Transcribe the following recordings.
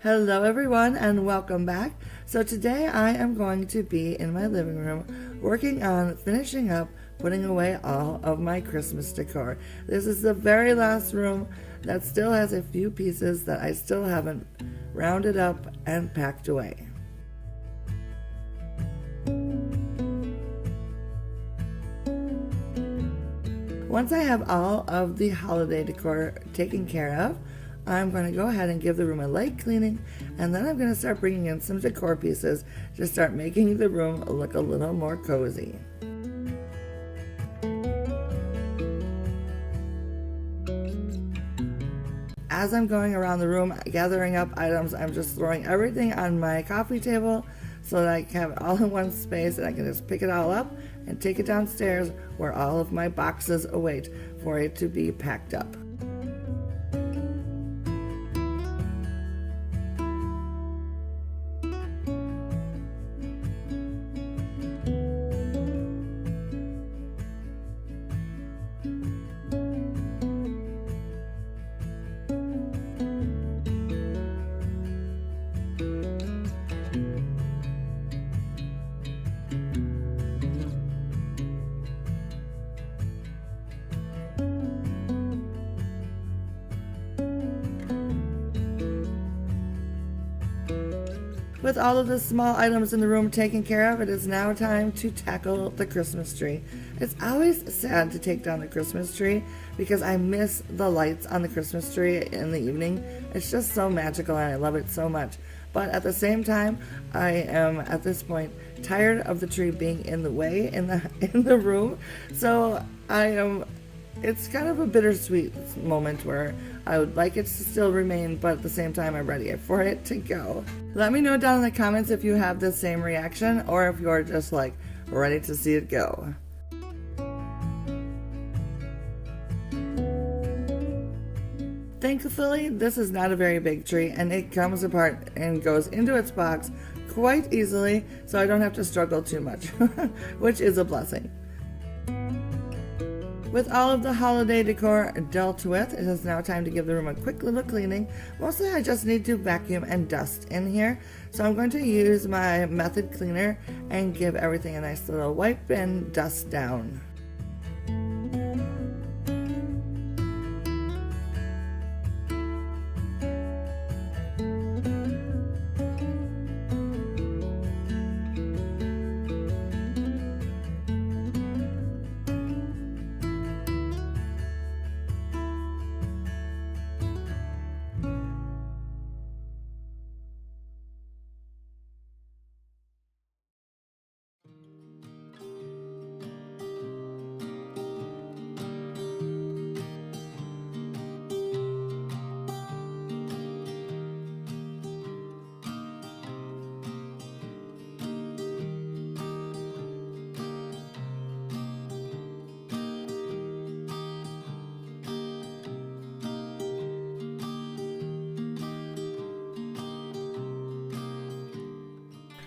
Hello everyone and welcome back. So today I am going to be in my living room working on finishing up putting away all of my Christmas decor. This is the very last room that still has a few pieces that I still haven't rounded up and packed away. Once I have all of the holiday decor taken care of, I'm going to go ahead and give the room a light cleaning, and then I'm going to start bringing in some decor pieces to start making the room look a little more cozy. As I'm going around the room gathering up items, I'm just throwing everything on my coffee table so that I can have it all in one space and I can just pick it all up and take it downstairs where all of my boxes await for it to be packed up. With all of the small items in the room taken care of, it is now time to tackle the Christmas tree. It's always sad to take down the Christmas tree because I miss the lights on the Christmas tree in the evening. It's just so magical and I love it so much. But at the same time, I am at this point tired of the tree being in the way in the room. So it's kind of a bittersweet moment where I would like it to still remain, but at the same time I'm ready for it to go. Let me know down in the comments if you have the same reaction or if you're just like ready to see it go. Thankfully, this is not a very big tree and it comes apart and goes into its box quite easily, so I don't have to struggle too much, which is a blessing. With all of the holiday decor dealt with, it is now time to give the room a quick little cleaning. Mostly I just need to vacuum and dust in here. So I'm going to use my method cleaner and give everything a nice little wipe and dust down.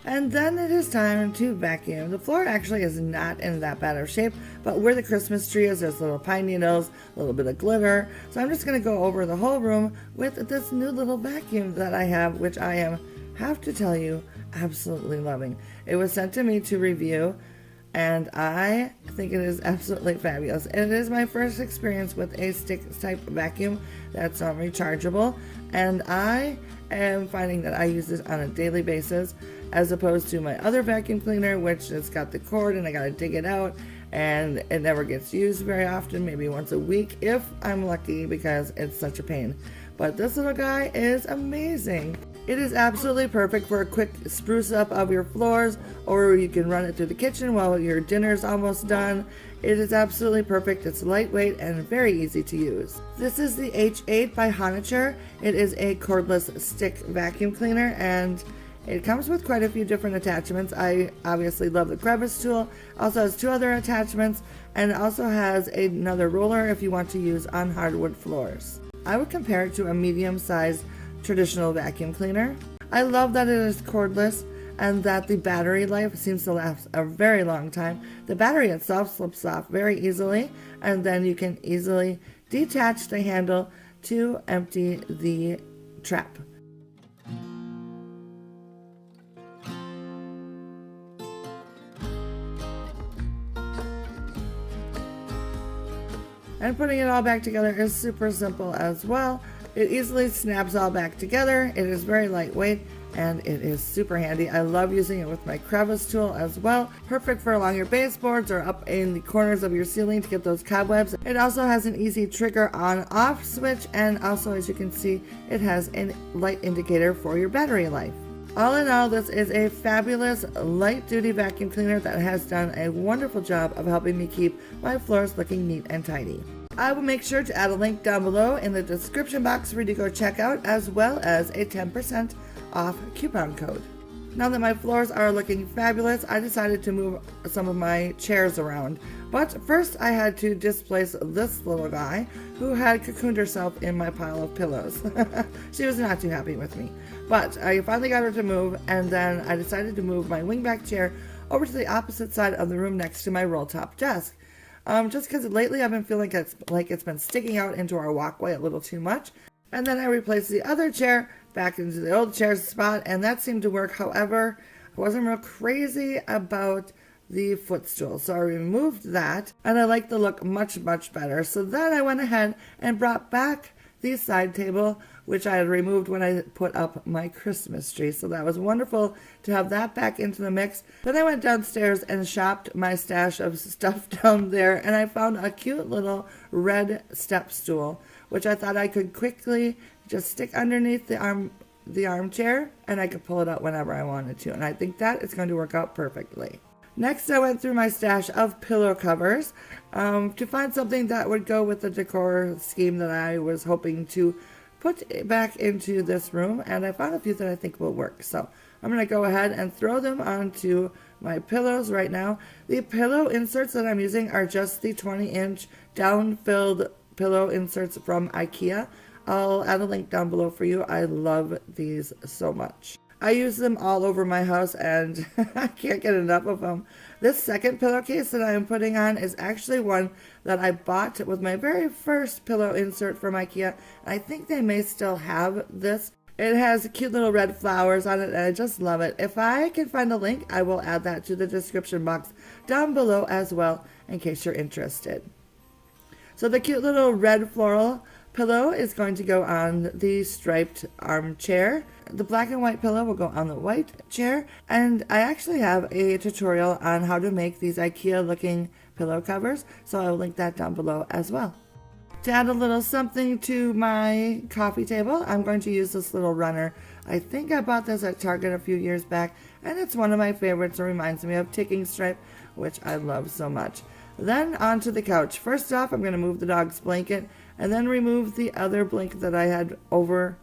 And then it is time to vacuum. The floor actually is not in that bad of shape, but where the Christmas tree is, there's little pine needles, a little bit of glitter. So I'm just going to go over the whole room with this new little vacuum that I have, which have to tell you, absolutely loving. It was sent to me to review, and I think it is absolutely fabulous. It is my first experience with a stick type vacuum that's rechargeable, and I am finding that I use this on a daily basis as opposed to my other vacuum cleaner, which has got the cord and I gotta dig it out and it never gets used very often, maybe once a week if I'm lucky, because it's such a pain. But this little guy is amazing. It is absolutely perfect for a quick spruce up of your floors, or you can run it through the kitchen while your dinner's almost done. It is absolutely perfect. It's lightweight and very easy to use. This is the H8 by Honiture. It is a cordless stick vacuum cleaner and it comes with quite a few different attachments. I obviously love the crevice tool. Also has two other attachments and also has another roller if you want to use on hardwood floors. I would compare it to a medium-sized traditional vacuum cleaner. I love that it is cordless and that the battery life seems to last a very long time. The battery itself slips off very easily, and then you can easily detach the handle to empty the trap. And putting it all back together is super simple as well. It easily snaps all back together. It is very lightweight and it is super handy. I love using it with my crevice tool as well. Perfect for along your baseboards or up in the corners of your ceiling to get those cobwebs. It also has an easy trigger on off switch, and also, as you can see, it has a light indicator for your battery life. All in all, this is a fabulous light duty vacuum cleaner that has done a wonderful job of helping me keep my floors looking neat and tidy. I will make sure to add a link down below in the description box for you to go check out, as well as a 10% off coupon code. Now that my floors are looking fabulous, I decided to move some of my chairs around. But first I had to displace this little guy who had cocooned herself in my pile of pillows. She was not too happy with me. But I finally got her to move, and then I decided to move my wingback chair over to the opposite side of the room next to my roll-top desk. Just because lately I've been feeling it's been sticking out into our walkway a little too much. And then I replaced the other chair back into the old chair's spot, and that seemed to work. However, I wasn't real crazy about the footstool, so I removed that, and I like the look much better. So then I went ahead and brought back the side table, which I had removed when I put up my Christmas tree. So that was wonderful to have that back into the mix. Then I went downstairs and shopped my stash of stuff down there, and I found a cute little red step stool, which I thought I could quickly just stick underneath the armchair, and I could pull it out whenever I wanted to. And I think that is going to work out perfectly. Next, I went through my stash of pillow covers to find something that would go with the decor scheme that I was hoping to put back into this room, and I found a few that I think will work. So I'm going to go ahead and throw them onto my pillows right now. The pillow inserts that I'm using are just the 20-inch down-filled pillow inserts from Ikea. I'll add a link down below for you. I love these so much. I use them all over my house, and I can't get enough of them. This second pillowcase that I am putting on is actually one that I bought with my very first pillow insert from Ikea. I think they may still have this. It has cute little red flowers on it, and I just love it. If I can find a link, I will add that to the description box down below as well, in case you're interested. So the cute little red floral pillow is going to go on the striped armchair. The black and white pillow will go on the white chair. And I actually have a tutorial on how to make these IKEA looking pillow covers, so I will link that down below as well. To add a little something to my coffee table, I'm going to use this little runner. I think I bought this at Target a few years back, and it's one of my favorites. It reminds me of Ticking Stripe, which I love so much. Then onto the couch. First off, I'm going to move the dog's blanket, and then remove the other blanket that I had over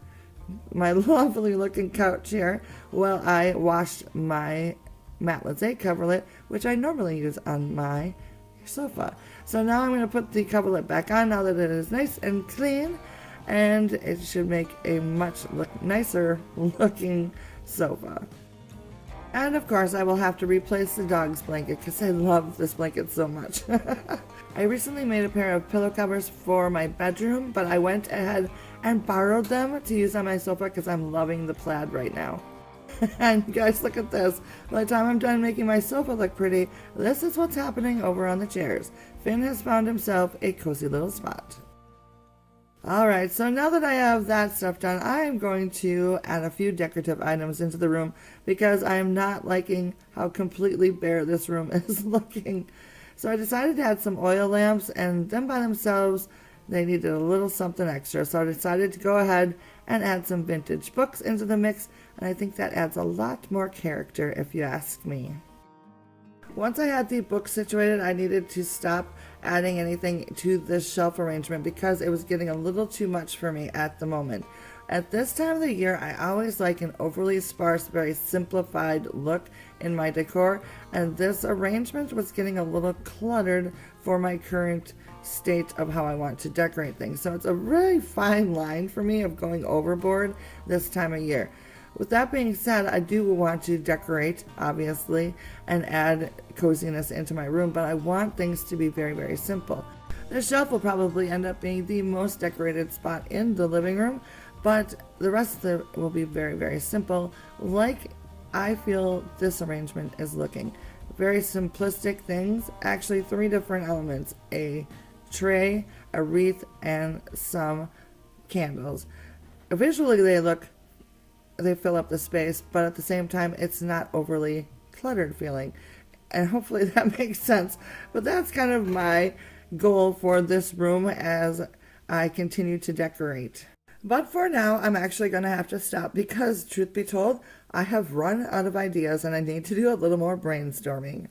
my lovely looking couch here while I washed my matelassé coverlet, which I normally use on my sofa. So now I'm going to put the coverlet back on now that it is nice and clean, and it should make a much nicer looking sofa. And of course I will have to replace the dog's blanket because I love this blanket so much. I recently made a pair of pillow covers for my bedroom, but I went ahead and borrowed them to use on my sofa because I'm loving the plaid right now. And guys, look at this. By the time I'm done making my sofa look pretty, this is what's happening over on the chairs. Finn has found himself a cozy little spot. Alright, so now that I have that stuff done, I am going to add a few decorative items into the room because I am not liking how completely bare this room is looking. So I decided to add some oil lamps, and them by themselves, they needed a little something extra. So I decided to go ahead and add some vintage books into the mix, and I think that adds a lot more character if you ask me. Once I had the book situated, I needed to stop adding anything to this shelf arrangement because it was getting a little too much for me at the moment. At this time of the year, I always like an overly sparse, very simplified look in my decor, and this arrangement was getting a little cluttered for my current state of how I want to decorate things. So it's a really fine line for me of going overboard this time of year. With that being said, I do want to decorate, obviously, and add coziness into my room, but I want things to be very, very simple. The shelf will probably end up being the most decorated spot in the living room, but the rest of it will be very, very simple, like I feel this arrangement is looking. Very simplistic things, actually 3 different elements: a tray, a wreath, and some candles. Visually, they fill up the space, but at the same time, it's not overly cluttered feeling. And hopefully that makes sense. But that's kind of my goal for this room as I continue to decorate. But for now, I'm actually going to have to stop because, truth be told, I have run out of ideas and I need to do a little more brainstorming.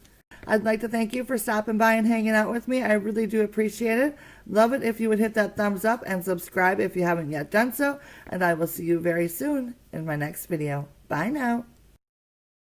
I'd like to thank you for stopping by and hanging out with me. I really do appreciate it. Love it if you would hit that thumbs up and subscribe if you haven't yet done so. And I will see you very soon in my next video. Bye now.